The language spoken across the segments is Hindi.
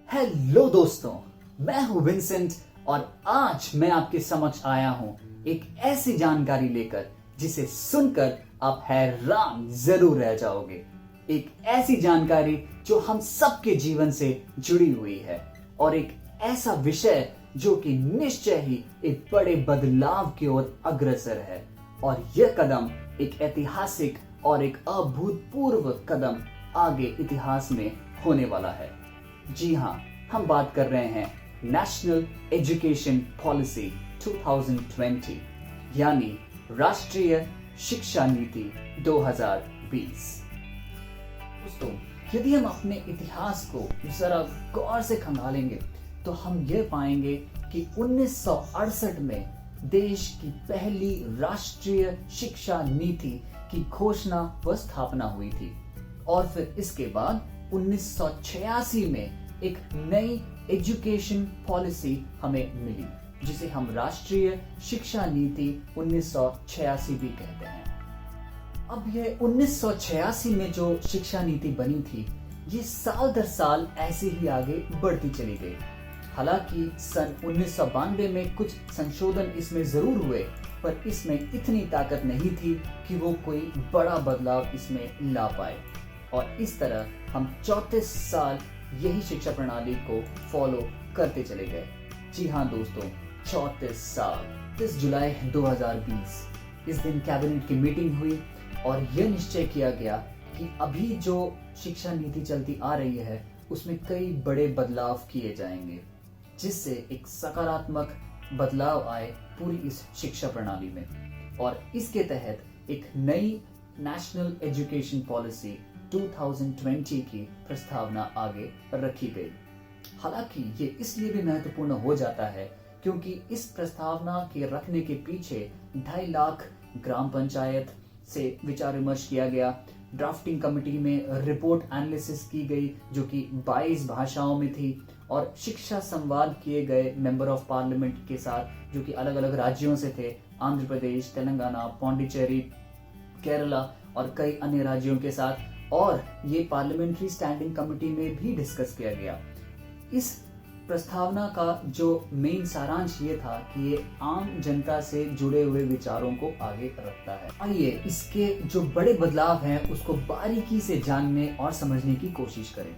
हेलो दोस्तों, मैं हूं विंसेंट और आज मैं आपके समक्ष आया हूं एक ऐसी जानकारी लेकर जिसे सुनकर आप हैरान जरूर रह जाओगे। एक ऐसी जानकारी जो हम सबके जीवन से जुड़ी हुई है और एक ऐसा विषय जो कि निश्चय ही एक बड़े बदलाव की ओर अग्रसर है। और यह कदम एक ऐतिहासिक और एक अभूतपूर्व कदम आगे इतिहास में होने वाला है। जी हाँ, हम बात कर रहे हैं नेशनल एजुकेशन पॉलिसी 2020 यानी राष्ट्रीय शिक्षा नीति 2020। दोस्तों, यदि हम अपने इतिहास को जरा गौर से खंगालेंगे तो हम ये पाएंगे कि 1968 में देश की पहली राष्ट्रीय शिक्षा नीति की घोषणा व स्थापना हुई थी और फिर इसके बाद 1986 में एक नई एजुकेशन पॉलिसी हमें मिली जिसे हम राष्ट्रीय शिक्षा नीति 1986 भी कहते हैं। अब ये 1986 में जो शिक्षा नीति बनी थी ये साल दर साल ऐसे ही आगे बढ़ती चली गई। हालांकि सन 1992 में कुछ संशोधन इसमें जरूर हुए पर इसमें इतनी ताकत नहीं थी कि वो कोई बड़ा बदलाव इसमें ला पाए और इस तरह हम 34 साल यही शिक्षा प्रणाली को फॉलो करते चले गए। जी हाँ दोस्तों, 34 साल। 30 जुलाई 2020 इस दिन कैबिनेट की मीटिंग हुई और यह निश्चय किया गया कि अभी जो शिक्षा नीति चलती आ रही है उसमें कई बड़े बदलाव किए जाएंगे जिससे एक सकारात्मक बदलाव आए पूरी इस शिक्षा प्रणाली में। और इसके तहत एक नई नेशनल एजुकेशन पॉलिसी 2020 की प्रस्तावना आगे रखी गई। हालांकि ये इसलिए भी महत्वपूर्ण हो जाता है क्योंकि इस प्रस्तावना के रखने के पीछे 2.5 लाख ग्राम पंचायत से विचार विमर्श किया गया। ड्राफ्टिंग कमेटी में रिपोर्ट एनालिसिस की गई जो कि 22 भाषाओं में थी और शिक्षा संवाद किए गए मेंबर ऑफ पार्लियामेंट के साथ जो कि अलग अलग राज्यों से थे, आंध्र प्रदेश, तेलंगाना, पौंडीचेरी, केरला और कई अन्य राज्यों के साथ। और ये पार्लियामेंट्री स्टैंडिंग कमेटी में भी डिस्कस किया गया। इस प्रस्तावना का जो मेन सारांश ये था कि ये आम जनता से जुड़े हुए विचारों को आगे रखता है। आइए इसके जो बड़े बदलाव हैं उसको बारीकी से जानने और समझने की कोशिश करें।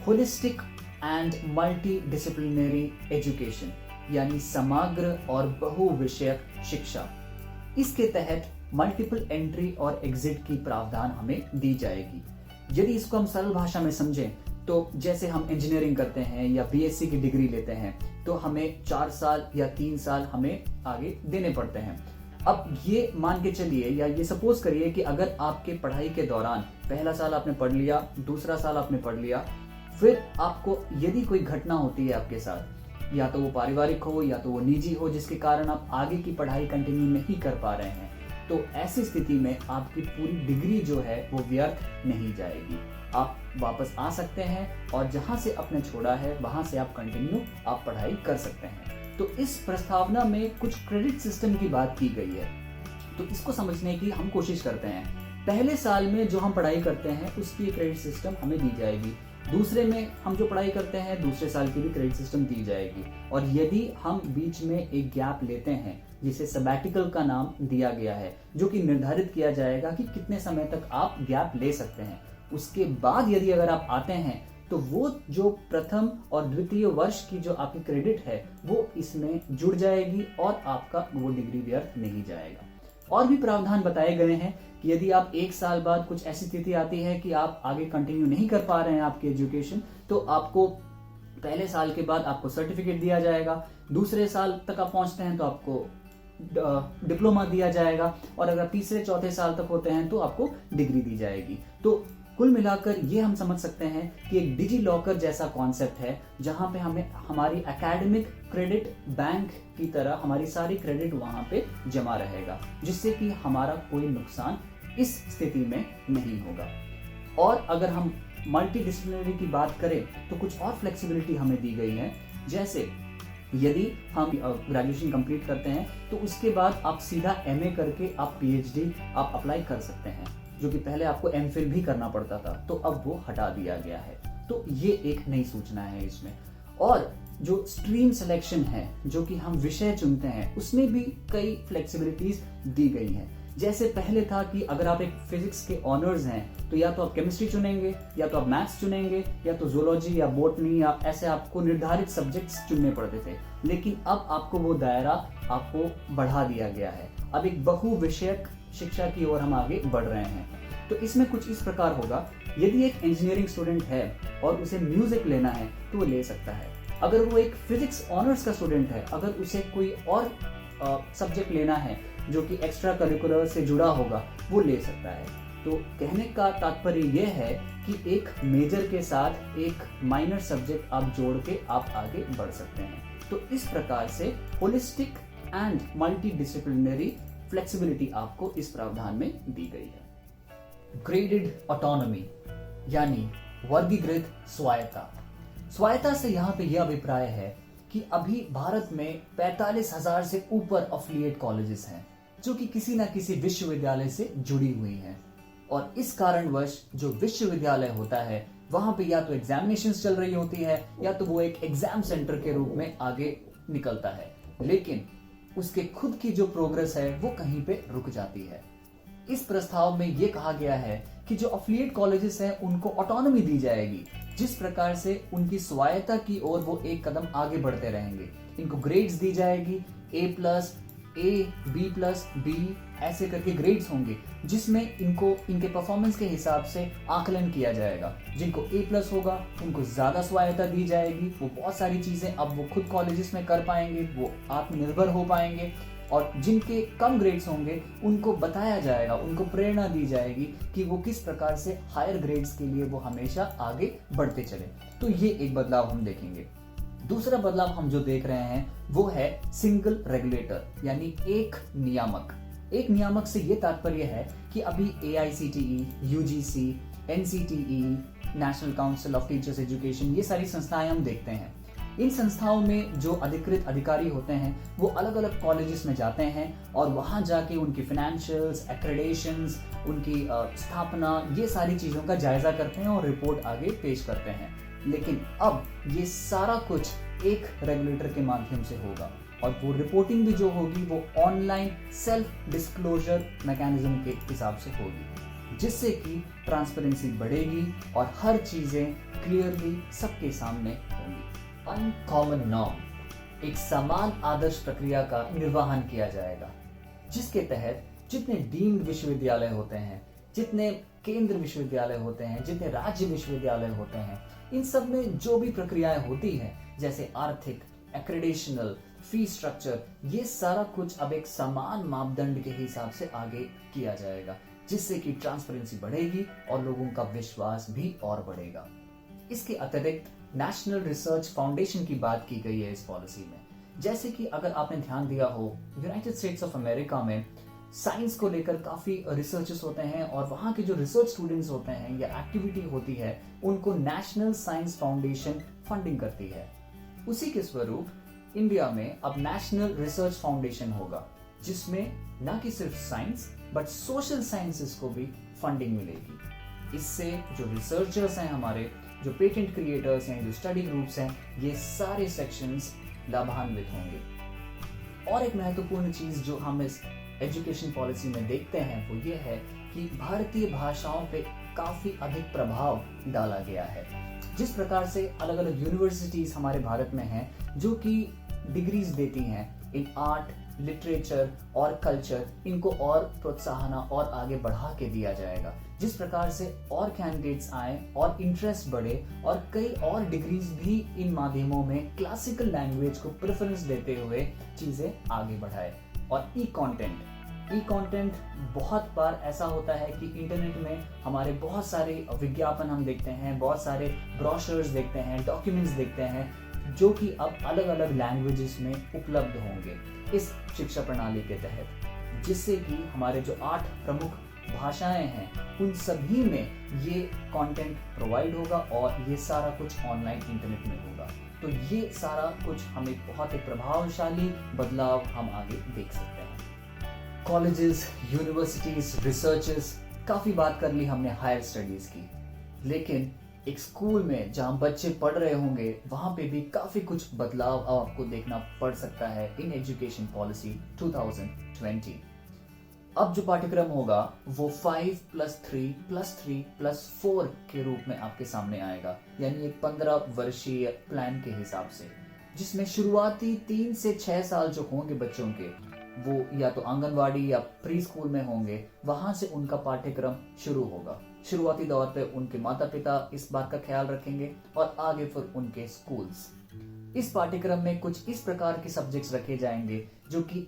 Holistic and multi disciplinary education यानी समग्र और बहुविषयक शिक्षा, इसके तहत मल्टीपल एंट्री और एग्जिट की प्रावधान हमें दी जाएगी। यदि इसको हम सरल भाषा में समझें तो जैसे हम इंजीनियरिंग करते हैं या बीएससी की डिग्री लेते हैं तो हमें 4 साल या 3 साल हमें आगे देने पड़ते हैं। अब ये मान के चलिए या ये सपोज करिए कि अगर आपके पढ़ाई के दौरान पहला साल आपने पढ़ लिया, दूसरा साल आपने पढ़ लिया, फिर आपको यदि कोई घटना होती है आपके साथ, या तो वो पारिवारिक हो या तो वो निजी हो, जिसके कारण आप आगे की पढ़ाई कंटिन्यू नहीं कर पा रहे हैं, तो ऐसी स्थिति में आपकी पूरी डिग्री जो है वो व्यर्थ नहीं जाएगी। आप वापस आ सकते हैं और जहां से आपने छोड़ा है वहां से आप कंटिन्यू आप पढ़ाई कर सकते हैं। तो इस प्रस्तावना में कुछ क्रेडिट सिस्टम की बात की गई है, तो इसको समझने की हम कोशिश करते हैं। पहले साल में जो हम पढ़ाई करते हैं उसकी क्रेडिट सिस्टम हमें दी जाएगी। दूसरे में हम जो पढ़ाई करते हैं दूसरे साल की भी क्रेडिट सिस्टम दी जाएगी। और यदि हम बीच में एक गैप लेते हैं जिसे सबैटिकल का नाम दिया गया है, जो कि निर्धारित किया जाएगा कि कितने समय तक आप गैप ले सकते हैं, उसके बाद यदि अगर आप आते हैं तो वो जो प्रथम और द्वितीय वर्ष की जो आपकी क्रेडिट है वो इसमें जुड़ जाएगी और आपका वो डिग्री व्यर्थ नहीं जाएगा। और भी प्रावधान बताए गए हैं कि यदि आप 1 साल बाद कुछ ऐसी स्थिति आती है कि आप आगे कंटिन्यू नहीं कर पा रहे हैं आपकी एजुकेशन, तो आपको पहले साल के बाद आपको सर्टिफिकेट दिया जाएगा। दूसरे साल तक आप पहुंचते हैं तो आपको डिप्लोमा दिया जाएगा और अगर तीसरे चौथे साल तक होते हैं तो आपको डिग्री दी जाएगी। तो कुल मिलाकर ये हम समझ सकते हैं कि एक डिजी लॉकर जैसा कॉन्सेप्ट है जहां पे हमें हमारी एकेडमिक क्रेडिट बैंक की तरह हमारी सारी क्रेडिट वहां पे जमा रहेगा, जिससे कि हमारा कोई नुकसान इस स्थिति में नहीं होगा। और अगर हम मल्टी डिसिप्लिनरी की बात करें तो कुछ और फ्लेक्सिबिलिटी हमें दी गई है। जैसे यदि हम ग्रेजुएशन कंप्लीट करते हैं तो उसके बाद आप सीधा एमए करके आप पीएचडी आप अप्लाई कर सकते हैं, जो कि पहले आपको एमफिल भी करना पड़ता था, तो अब वो हटा दिया गया है। तो तो ये एक नई सूचना है इसमें। और जो स्ट्रीम सिलेक्शन है, जो कि हम विषय चुनते हैं, उसमें भी कई फ्लेक्सिबिलिटीज दी गई हैं। जैसे पहले था कि अगर आप एक फिजिक्स के ऑनर्स हैं तो या तो आप केमिस्ट्री चुनेंगे, या तो आप मैथ्स चुनेंगे, या तो जूलॉजी या बॉटनी, या ऐसे आपको निर्धारित सब्जेक्ट्स चुनने पड़ते थे। लेकिन अब आपको वो दायरा आपको बढ़ा दिया गया है। अब एक बहु विषयक शिक्षा की ओर हम आगे बढ़ रहे हैं। तो इसमें कुछ इस प्रकार होगा, यदि एक इंजीनियरिंग स्टूडेंट है और उसे म्यूजिक लेना है तो वो ले सकता है। अगर वो एक फिजिक्स ऑनर्स का स्टूडेंट है, अगर उसे कोई और सब्जेक्ट लेना है जो कि एक्स्ट्रा करिकुलर से जुड़ा होगा, वो ले सकता है। तो कहने का तात्पर्य यह है कि एक मेजर के साथ एक माइनर सब्जेक्ट आप जोड़ के आप आगे बढ़ सकते हैं। तो इस प्रकार से holistic and multi disciplinary flexibility आपको इस प्रावधान में दी गई है। ग्रेडेड ऑटोनॉमी यानी वर्गीकृत स्वायत्ता। स्वायत्ता से यहाँ पे यह अभिप्राय है कि अभी भारत में 45,000 से ऊपर अफिलिएट कॉलेजेस हैं जो कि किसी ना किसी विश्वविद्यालय से जुड़ी हुई हैं। और इस कारणवश जो विश्वविद्यालय होता है वहां पे या तो एग्जामिनेशंस चल रही होती है, या तो वो एक एग्जाम सेंटर के रूप में आगे निकलता है, लेकिन उसके खुद की जो प्रोग्रेस है वो कहीं पे रुक जाती है। इस प्रस्ताव में ये कहा गया है कि जो अफिलिएट कॉलेजेस हैं उनको ऑटोनॉमी दी जाएगी, जिस प्रकार से उनकी स्वायत्ता की ओर वो एक कदम आगे बढ़ते रहेंगे। इनको ग्रेड्स दी जाएगी, A+, A, B+, B ऐसे करके ग्रेड्स होंगे, जिसमें इनको इनके परफॉर्मेंस के हिसाब से आकलन किया जाएगा। जिनको A+ होगा उनको ज्यादा स्वायत्ता दी जाएगी, वो बहुत सारी चीजें अब वो खुद कॉलेजेस में कर पाएंगे, वो आत्मनिर्भर हो पाएंगे। और जिनके कम ग्रेड्स होंगे उनको बताया जाएगा, उनको प्रेरणा दी जाएगी कि वो किस प्रकार से हायर ग्रेड्स के लिए वो हमेशा आगे बढ़ते चले। तो ये एक बदलाव हम देखेंगे। दूसरा बदलाव हम जो देख रहे हैं वो है सिंगल रेगुलेटर यानी एक नियामक। एक नियामक से ये तात्पर्य है कि अभी AICTE, UGC, NCTE, national council of teachers education, ये सारी संस्थाएं हम देखते हैं। इन संस्थाओं में जो अधिकृत अधिकारी होते हैं वो अलग अलग कॉलेजेस में जाते हैं और वहां जाके उनकी फाइनेंशियल्स, एक्रेडिटेशंस, उनकी स्थापना, ये सारी चीजों का जायजा करते हैं और रिपोर्ट आगे पेश करते हैं। लेकिन अब ये सारा कुछ एक रेगुलेटर के माध्यम से होगा और वो रिपोर्टिंग भी जो होगी वो ऑनलाइन सेल्फ डिस्क्लोजर मैकेनिज्म के हिसाब से होगी, जिससे कि ट्रांसपेरेंसी बढ़ेगी और हर चीजें क्लियरली सबके सामने होंगी। अनकॉमन नॉर्म, एक समान आदर्श प्रक्रिया का निर्वहन किया जाएगा, जिसके तहत जितने डीम्ड विश्वविद्यालय होते हैं, जितने केंद्र विश्वविद्यालय होते हैं, जितने राज्य विश्वविद्यालय होते हैं, इन सब में जो भी प्रक्रियाएं होती हैं, जैसे आर्थिक, एक्रेडिशनल, फी स्ट्रक्चर, ये सारा कुछ अब एक समान मापदंड के हिसाब से आगे किया जाएगा, जिससे कि ट्रांसपेरेंसी बढ़ेगी और लोगों का विश्वास भी और बढ़ेगा। इसके अतिरिक्त नेशनल रिसर्च फाउंडेशन की बात की गई है इस पॉलिसी में। जैसे कि अगर आपने ध्यान दिया हो, यूनाइटेड स्टेट्स ऑफ अमेरिका में साइंस को लेकर काफी रिसर्चेस होते हैं और वहां के जो रिसर्च स्टूडेंट्स होते हैं या एक्टिविटी होती है उनको नेशनल साइंस फाउंडेशन फंडिंग करती है। उसी के स्वरूप इंडिया में अब नेशनल रिसर्च फाउंडेशन होगा, जिसमें न कि सिर्फ साइंस बट सोशल साइंसेस को भी फंडिंग मिलेगी। इससे जो रिसर्चर्स हैं हमारे, जो पेटेंट क्रिएटर्स हैं, जो स्टडी ग्रुप्स हैं, ये सारे सेक्शंस लाभान्वित होंगे। और एक महत्वपूर्ण चीज जो हम इस एजुकेशन पॉलिसी में देखते हैं वो ये है कि भारतीय भाषाओं पे काफी अधिक प्रभाव डाला गया है। जिस प्रकार से अलग अलग यूनिवर्सिटीज हमारे भारत में हैं जो कि डिग्रीज देती हैं इन आर्ट, लिटरेचर और कल्चर, इनको और प्रोत्साहन और आगे बढ़ा के दिया जाएगा। जिस प्रकार से और कैंडिडेट्स आए और इंटरेस्ट बढ़े और कई और डिग्रीज भी इन माध्यमों में क्लासिकल लैंग्वेज को प्रेफरेंस देते हुए चीजें आगे बढ़ाए। और ई कंटेंट बहुत बार ऐसा होता है कि इंटरनेट में हमारे बहुत सारे विज्ञापन हम देखते हैं, बहुत सारे ब्रोशर्स देखते हैं, डॉक्यूमेंट्स देखते हैं जो कि अब अलग अलग लैंग्वेजेस में उपलब्ध होंगे इस शिक्षा प्रणाली के तहत, जिससे कि हमारे जो 8 प्रमुख भाषाएं हैं उन सभी में ये कंटेंट प्रोवाइड होगा और ये सारा कुछ ऑनलाइन इंटरनेट में होगा। तो ये सारा कुछ हम एक बहुत ही प्रभावशाली बदलाव हम आगे देख सकते हैं। कॉलेजेस, यूनिवर्सिटीज, रिसर्चेस, काफी बात कर ली हमने हायर स्टडीज की, लेकिन एक स्कूल में जहां बच्चे पढ़ रहे होंगे वहां पे भी काफी कुछ बदलाव अब आपको देखना पड़ सकता है इन एजुकेशन पॉलिसी 2020। अब जो पाठ्यक्रम होगा वो 5+3+3+4 के रूप में आपके सामने आएगा, यानी एक 15 वर्षीय प्लान के हिसाब से, जिसमें शुरुआती 3 से 6 साल जो होंगे बच्चों के, वो या तो आंगनवाड़ी या प्री स्कूल में होंगे, वहां से उनका पाठ्यक्रम शुरू होगा। शुरुआती दौर पे उनके माता पिता इस बात का ख्याल रखेंगे और आगे फिर उनके स्कूल्स। इस पाठ्यक्रम में कुछ इस प्रकार के सब्जेक्ट्स रखे जाएंगे जो कि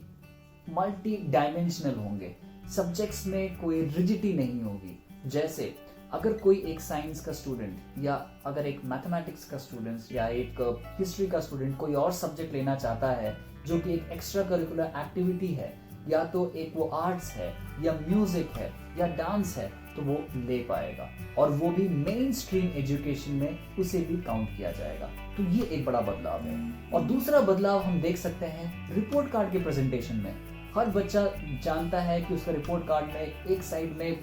मल्टी डायमेंशनल होंगे। सब्जेक्ट्स में कोई रिजिडिटी नहीं होगी। जैसे अगर कोई एक साइंस का स्टूडेंट या अगर एक मैथमेटिक्स का स्टूडेंट या एक हिस्ट्री का स्टूडेंट कोई और सब्जेक्ट लेना चाहता है जो कि एक एक्स्ट्रा करिकुलर एक्टिविटी है, या तो एक वो आर्ट्स है या म्यूजिक है या डांस है, तो वो ले पाएगा और वो भी मेन स्ट्रीम एजुकेशन में उसे भी काउंट किया जाएगा। तो ये एक बड़ा बदलाव है। और दूसरा बदलाव हम देख सकते हैं रिपोर्ट कार्ड के प्रेजेंटेशन में। हर बच्चा जानता है कि उसका रिपोर्ट कार्ड में एक साइड में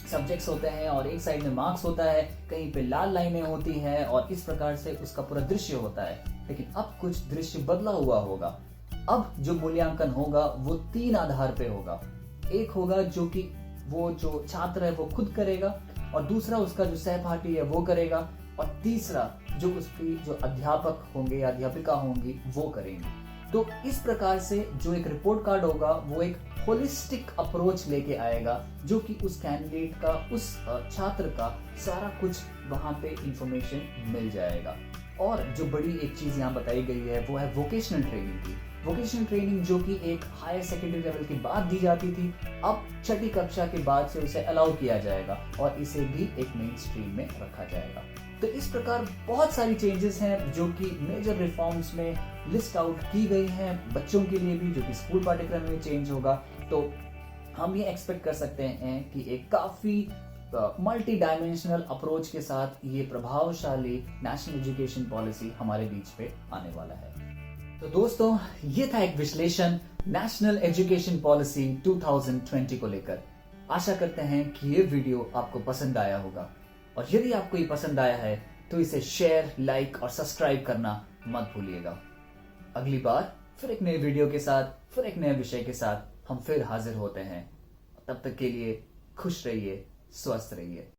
सब्जेक्ट्स होते हैं और एक साइड में मार्क्स होता है, कहीं पे लाल लाइनें होती हैं और इस प्रकार से उसका पूरा दृश्य होता है। लेकिन अब कुछ दृश्य बदला हुआ होगा। अब जो मूल्यांकन होगा वो 3 आधार पे होगा। एक होगा जो कि वो जो छात्र है वो खुद करेगा, और दूसरा उसका जो सहपाठी है वो करेगा, और तीसरा जो उसकी जो अध्यापक होंगे या अध्यापिका होंगी वो करेंगे। तो इस प्रकार से जो एक रिपोर्ट कार्ड होगा वो एक होलिस्टिक अप्रोच लेके आएगा, जो कि उस कैंडिडेट का, उस छात्र का सारा कुछ वहां पे इंफॉर्मेशन मिल जाएगा। और जो बड़ी एक चीज यहाँ बताई गई है वो है वोकेशनल ट्रेनिंग की। वोकेशनल ट्रेनिंग जो कि एक हायर सेकेंडरी लेवल के बाद दी जाती थी, अब 6ठी कक्षा के बाद से उसे अलाउ किया जाएगा और इसे भी एक मेन स्ट्रीम में रखा जाएगा। तो इस प्रकार बहुत सारी चेंजेस हैं जो कि मेजर रिफॉर्म्स में लिस्ट आउट की गई हैं बच्चों के लिए भी, जो कि स्कूल पाठ्यक्रम में चेंज होगा। तो हम ये एक्सपेक्ट कर सकते हैं कि एक काफी मल्टी डायमेंशनल अप्रोच के साथ ये प्रभावशाली नेशनल एजुकेशन पॉलिसी हमारे बीच पे आने वाला है। तो दोस्तों, ये था एक विश्लेषण नेशनल एजुकेशन पॉलिसी 2020 को लेकर। आशा करते हैं कि ये वीडियो आपको पसंद आया होगा, और यदि आपको ये पसंद आया है तो इसे शेयर, लाइक और सब्सक्राइब करना मत भूलिएगा। अगली बार फिर एक नए वीडियो के साथ, फिर एक नए विषय के साथ हम फिर हाजिर होते हैं। तब तक के लिए खुश रहिए, स्वस्थ रहिए।